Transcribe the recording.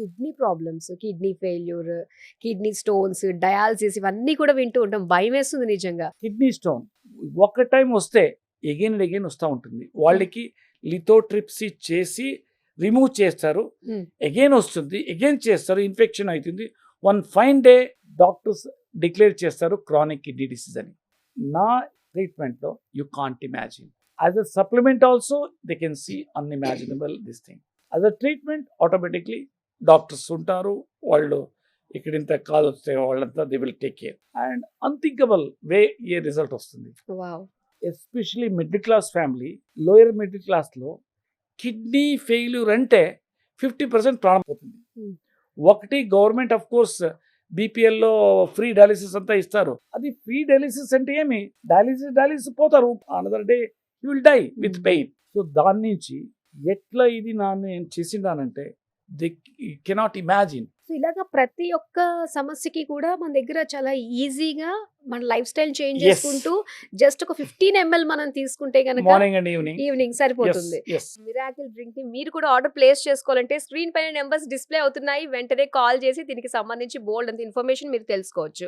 Kidney problems, kidney failure, kidney stones, dialysis ఇవన్నీ కూడా వింటూ ఉంటాం. భయమేస్తుంది నిజంగా. కిడ్నీ స్టోన్ ఒక టైం వస్తే ఎగైన్ అండ్ ఎగైన్ వస్తూ ఉంటుంది. వాళ్ళకి లిథోట్రిప్సీ చేసి రిమూవ్ చేస్తారు, Hmm. ఎగైన్ వస్తుంది, ఎగైన్ చేస్తారు, ఇన్ఫెక్షన్ అవుతుంది. One fine day doctors declare చేస్తారు క్రానిక్ కిడ్నీ డిసీజ్ అని. నా ట్రీట్మెంట్లో you can't imagine. As a supplement also they can see unimaginable this thing. As a treatment automatically doctors ఉంటారు, వాళ్ళు ఇక్కడ ఇంత కాల్ వస్తే వాళ్ళంతా they will take care and unthinkable way a result వస్తుంది. Wow. Especially middle class family, lower middle క్లాస్లో kidney failure అంటే 50% ప్రాణం పోతుంది. Hmm. ఒకటి గవర్నమెంట్ ఆఫ్ కోర్స్ బీపీఎల్లో ఫ్రీ డయాలిసిస్ అంతా ఇస్తారు. అది ఫ్రీ డయాలిసిస్ అంటే ఏమి, డయాలిసిస్ పోతారు, another day you will die with pain. So దాని నుంచి ఎట్లా ఇది నేను చేసిందానంటే దే కెనాట్ ఇమాజిన్. సో ఇలాగా ప్రతి ఒక్క సమస్యకి కూడా మన దగ్గర చాలా ఈజీగా మన లైఫ్ స్టైల్ చేంజ్ Yes. చేసుకుంటూ జస్ట్ ఒక 15 ml మనం తీసుకుంటే కనుక మార్నింగ్ అండ్ ఈవినింగ్ ఈవినింగ్ సరిపోతుంది. మిరాకిల్ డ్రింక్ ని మీరు కూడా ఆర్డర్ ప్లేస్ చేసుకోవాలంటే స్క్రీన్ పైన నెంబర్స్ డిస్ప్లే అవుతున్నాయి. వెంటనే కాల్ చేసి దీనికి సంబంధించి బోల్డ్ అంత ఇన్ఫర్మేషన్ మీరు తెలుసుకోవచ్చు.